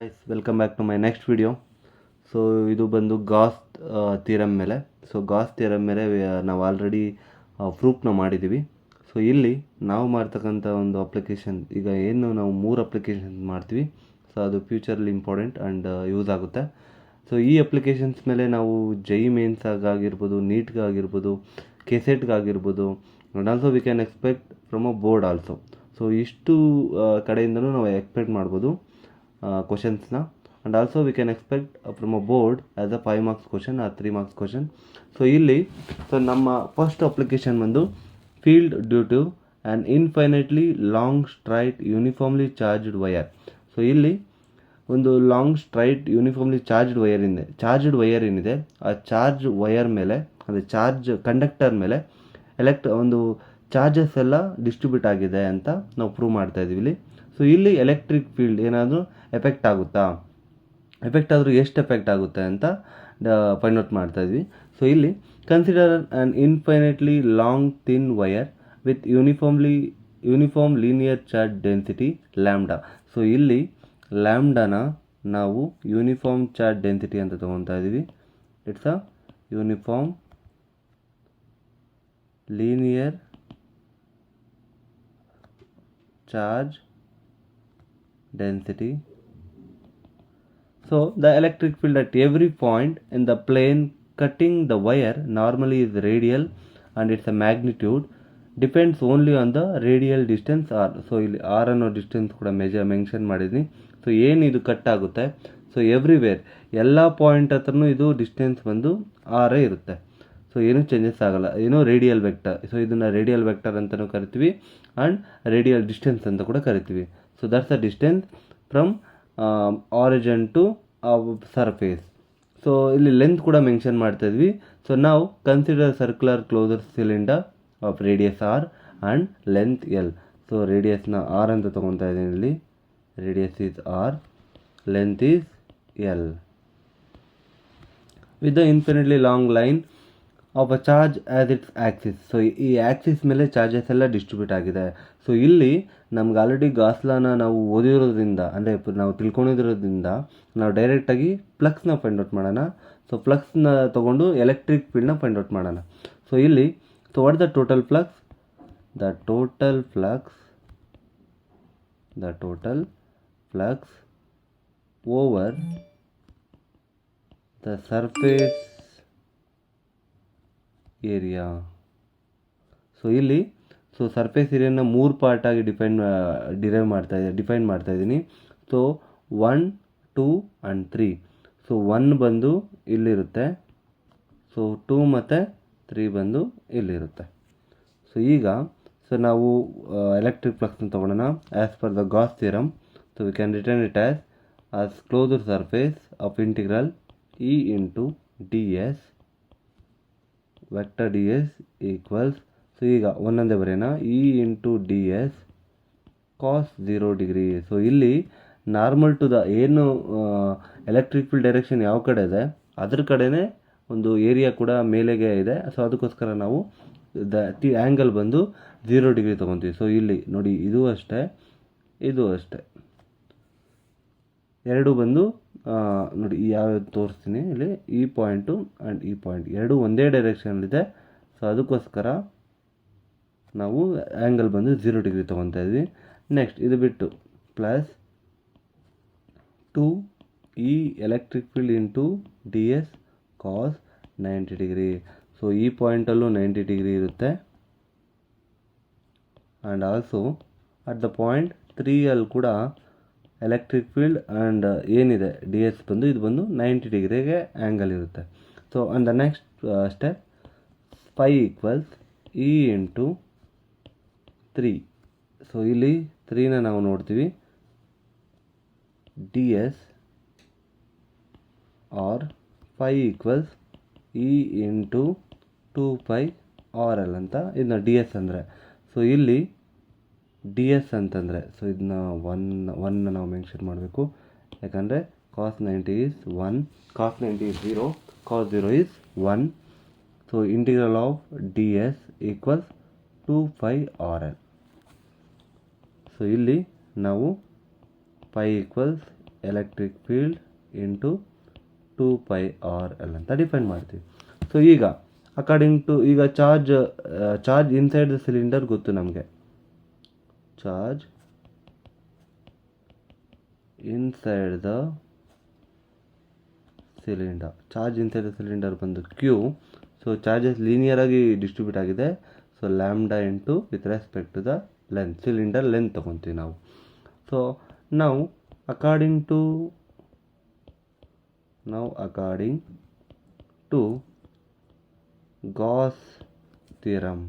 Guys welcome back to my next video. So ಇದು ಬಂದು Gauss theorem ಮೇಲೆ. So Gauss theorem ಮೇಲೆ ನಾವು ಆಲ್ರೆಡಿ ಪ್ರೂಫ್ನ ಮಾಡಿದ್ದೀವಿ. ಸೊ ಇಲ್ಲಿ ನಾವು ಮಾಡ್ತಕ್ಕಂಥ ಒಂದು ಅಪ್ಲಿಕೇಶನ್, ಈಗ ಏನು ನಾವು 3 ಅಪ್ಲಿಕೇಶನ್ ಮಾಡ್ತೀವಿ, ಸೊ ಅದು ಫ್ಯೂಚರಲ್ಲಿ ಇಂಪಾರ್ಟೆಂಟ್ ಆ್ಯಂಡ್ ಯೂಸ್ ಆಗುತ್ತೆ. ಸೊ ಈ ಅಪ್ಲಿಕೇಶನ್ಸ್ ಮೇಲೆ ನಾವು ಜೈ ಮೇನ್ಸಾಗಿರ್ಬೋದು, ನೀಟ್ಗಾಗಿರ್ಬೋದು, ಕೆಸೆಟ್ಗಾಗಿರ್ಬೋದು, and also we can expect from a board also. So ಇಷ್ಟು ಕಡೆಯಿಂದನೂ ನಾವು ಎಕ್ಸ್ಪೆಕ್ಟ್ ಮಾಡ್ಬೋದು ಕ್ವಶನ್ಸ್ನ. And also we can expect from a board as a 5 marks question or 3 marks question. So ಇಲ್ಲಿ ನಮ್ಮ ಫಸ್ಟ್ ಅಪ್ಲಿಕೇಶನ್ ಬಂದು field due to an infinitely long straight uniformly charged wire. So ಇಲ್ಲಿ ಒಂದು long straight uniformly charged wire ಏನಿದೆ ಆ charge wire ಮೇಲೆ, ಅಂದರೆ charge conductor ಮೇಲೆ ಒಂದು ಚಾರ್ಜಸ್ ಎಲ್ಲ ಡಿಸ್ಟ್ರಿಬ್ಯೂಟ್ ಆಗಿದೆ ಅಂತ ನಾವು ಪ್ರೂವ್ ಮಾಡ್ತಾ ಇದ್ದೀವಿ ಇಲ್ಲಿ. ಸೊ ಇಲ್ಲಿ ಎಲೆಕ್ಟ್ರಿಕ್ ಫೀಲ್ಡ್ ಏನಾದರೂ ಎಫೆಕ್ಟ್ ಆಗುತ್ತಾ, ಎಫೆಕ್ಟ್ ಆದರೂ ಎಷ್ಟು ಎಫೆಕ್ಟ್ ಆಗುತ್ತೆ ಅಂತ ಫೈಂಡ್ ಔಟ್ ಮಾಡ್ತಾ ಇದ್ವಿ. ಸೊ ಇಲ್ಲಿ consider an infinitely long thin wire with uniform linear charge density lambda. So ಇಲ್ಲಿ ಲ್ಯಾಂಬ್ಡಾನ ನಾವು ಯೂನಿಫಾರ್ಮ್ ಚಾರ್ಜ್ ಡೆನ್ಸಿಟಿ ಅಂತ ತೊಗೊತಾ ಇದ್ದೀವಿ. It's a uniform linear charge density. So the electric field at every point in the plane cutting the wire normally is radial and its magnitude depends only on the radial distance r. So ಇಲ್ಲಿ r ಅನ್ನೋ distance ಕೂಡ mention ಮಾಡಿದ್ದೀನಿ. So ಏನು ಇದು cut ಆಗುತ್ತೆ, so everywhere ಎಲ್ಲ point ಹತ್ರನೂ ಇದು ಡಿಸ್ಟೆನ್ಸ್ ಬಂದು r ಇರುತ್ತೆ. ಸೊ ಏನೂ ಚೇಂಜಸ್ ಆಗಲ್ಲ, ಏನೋ ರೇಡಿಯಲ್ ವೆಕ್ಟರ್. ಸೊ ಇದನ್ನು ರೇಡಿಯಲ್ ವೆಕ್ಟರ್ ಅಂತಲೂ ಕರಿತೀವಿ ಆ್ಯಂಡ್ ರೇಡಿಯಲ್ ಡಿಸ್ಟೆನ್ಸ್ ಅಂತ ಕೂಡ ಕರಿತೀವಿ. So that's a distance from origin to surface. So ಇಲ್ಲಿ ಲೆಂತ್ ಕೂಡ ಮೆನ್ಷನ್ ಮಾಡ್ತಾ ಇದ್ವಿ. ಸೊ ನಾವು consider circular closer cylinder of radius R and length L. So ರೇಡಿಯಸ್ನ ಆರ್ ಅಂತ ತೊಗೊತಾ ಇದ್ದೀನಿ ಇಲ್ಲಿ. Radius is R, length is L. With the infinitely long line of a charge as its axis. So ಈ Axis ಮೇಲೆ charges ಎಲ್ಲ distribute ಆಗಿದೆ. So ಇಲ್ಲಿ ನಮ್ಗೆ ಆಲ್ರೆಡಿ ಗಾಸ್ಲಾನ ನಾವು ಓದಿರೋದ್ರಿಂದ, ಅಂದರೆ ನಾವು ತಿಳ್ಕೊಂಡಿರೋದ್ರಿಂದ ನಾವು ಡೈರೆಕ್ಟಾಗಿ ಫ್ಲಕ್ಸ್ನ ಫೈಂಡ್ ಔಟ್ ಮಾಡೋಣ. ಸೊ ಫ್ಲಕ್ಸ್ನ ತೊಗೊಂಡು ಎಲೆಕ್ಟ್ರಿಕ್ ಫೀಲ್ಡ್ನ ಫೈಂಡ್ ಔಟ್ ಮಾಡೋಣ. ಸೊ ಇಲ್ಲಿ what the total flux? The total flux over the surface area. So ಇಲ್ಲಿ ಸರ್ಫೇಸ್ ಏರಿಯಾನ 3 ಪಾರ್ಟಾಗಿ ಡಿಫೈನ್ ಮಾಡ್ತಾ ಇದ್ದೀನಿ. So 1, 2 and 3. ಸೊ 1 ಬಂದು ಇಲ್ಲಿರುತ್ತೆ, ಸೊ 2 ಮತ್ತು 3 ಬಂದು ಇಲ್ಲಿರುತ್ತೆ. ಸೊ ಈಗ ನಾವು ಎಲೆಕ್ಟ್ರಿಕ್ ಫ್ಲಕ್ಸ್ನ ತೊಗೊಳ್ಳೋಣ as per the Gauss theorem. So we can return it as closed surface of integral E into ds vector ds equals. So ಈಗ ಒಂದೊಂದೇ ಬರೆಯೋಣ, E ಇಂಟು ds ಕಾಸ್ 0 ಡಿಗ್ರಿ. ಸೊ ಇಲ್ಲಿ ನಾರ್ಮಲ್ ಟು ದ ಏನು electric field direction ಯಾವ ಕಡೆ ಇದೆ ಅದ್ರ ಕಡೆನೇ ಒಂದು ಏರಿಯಾ ಕೂಡ ಮೇಲೆಗೆ ಇದೆ. ಸೊ ಅದಕ್ಕೋಸ್ಕರ ನಾವು ಆ್ಯಂಗಲ್ ಬಂದು 0 ಡಿಗ್ರಿ ತೊಗೊತೀವಿ. ಸೊ ಇಲ್ಲಿ ನೋಡಿ, ಇದು ಅಷ್ಟೇ, ಇದು ಅಷ್ಟೇ, ಎರಡು ಬಂದು ನೋಡಿ ಯಾವ್ಯಾವ್ದು ತೋರಿಸ್ತೀನಿ ಇಲ್ಲಿ. ಈ ಪಾಯಿಂಟು ಆ್ಯಂಡ್ ಈ ಪಾಯಿಂಟ್ ಎರಡು ಒಂದೇ ಡೈರೆಕ್ಷನಲ್ಲಿದೆ. ಸೊ ಅದಕ್ಕೋಸ್ಕರ ನಾವು ಆ್ಯಂಗಲ್ ಬಂದು 0 ಡಿಗ್ರಿ ತೊಗೊತಾ ಇದ್ವಿ. ನೆಕ್ಸ್ಟ್ ಇದು ಬಿಟ್ಟು ಪ್ಲಸ್ 2 ಈ electric field into ds cos 90 degree. So ಈ ಪಾಯಿಂಟಲ್ಲೂ 90 ಡಿಗ್ರಿ ಇರುತ್ತೆ. And also at the point 3 ಕೂಡ ಎಲೆಕ್ಟ್ರಿಕ್ ಫೀಲ್ಡ್ ಆ್ಯಂಡ್ ಏನಿದೆ ds ಬಂದು ಇದು ಬಂದು 90 ಡಿಗ್ರಿಗೆ ಆ್ಯಂಗಲ್ ಇರುತ್ತೆ. So on the next step phi equals E into 3. So ಇಲ್ಲಿ 3ನ ನಾವು ನೋಡ್ತೀವಿ, ds or phi equals E into 2π RL ಅಂತ. ಇದನ್ನ ds ಅಂದರೆ, ಸೊ ಇಲ್ಲಿ ds ಅಂತಂದರೆ, ಸೊ ಇದನ್ನ 1 ನಾವು ಮೆನ್ಷನ್ ಮಾಡಬೇಕು, ಯಾಕಂದರೆ cos 90 is 1, cos 90 is 0, cos 0 is 1. So integral of ds equals 2π RL. So ಇಲ್ಲಿ ನಾವು π equals electric field into 2 pi r l ಅಂತ ಡಿಫೈನ್ ಮಾಡ್ತೀವಿ. ಸೊ ಈಗ ಅಕಾರ್ಡಿಂಗ್ ಟು ಈಗ ಚಾರ್ಜ್ ಇನ್ಸೈಡ್ ದ ಸಿಲಿಂಡರ್ ಗೊತ್ತು ನಮಗೆ. ಚಾರ್ಜ್ ಇನ್ಸೈಡ್ ದ ಸಿಲಿಂಡರ್ ಬಂದು Q. So charges linear ಆಗಿ ಡಿಸ್ಟ್ರಿಬ್ಯೂಟ್ ಆಗಿದೆ. So lambda into with respect to the length, cylinder length ತೊಗೊತೀವಿ ನಾವು. ಸೊ ನಾವು according to Gauss theorem,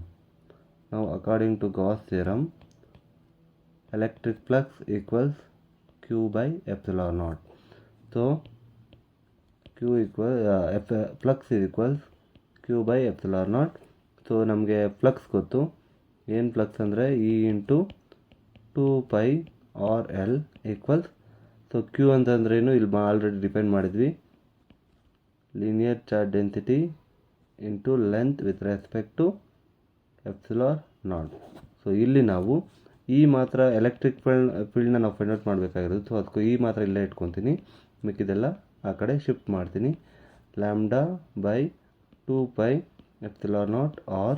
electric flux equals Q by epsilon naught. So flux is equals Q by epsilon naught. So ನಮಗೆ flux ಗೊತ್ತು. ಏನು flux ಅಂದರೆ E into 2 pi r l equals. So Q ಅಂತಂದ್ರೇನು ಇಲ್ಲಿ already define ಮಾಡಿದ್ವಿ. Linear charge density into length with respect to epsilon naught. So ಇಲ್ಲಿ ನಾವು ಈ ಮಾತ್ರ ಎಲೆಕ್ಟ್ರಿಕ್ ಫೀಲ್ಡ್ನ ನಾವು ಫೈಂಡ್ ಔಟ್ ಮಾಡಬೇಕಾಗಿರೋದು. ಸೊ ಅದಕ್ಕೂ ಈ ಮಾತ್ರ ಇಲ್ಲೇ ಇಟ್ಕೊತೀನಿ, ಮಿಕ್ಕಿದೆಲ್ಲ ಆ ಕಡೆ ಶಿಫ್ಟ್ ಮಾಡ್ತೀನಿ. Lambda by 2 pi epsilon naught r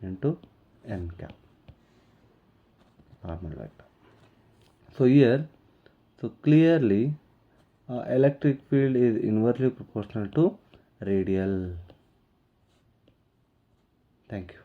into n cap, normal vector. So here, clearly electric field is inversely proportional to radial. Thank you.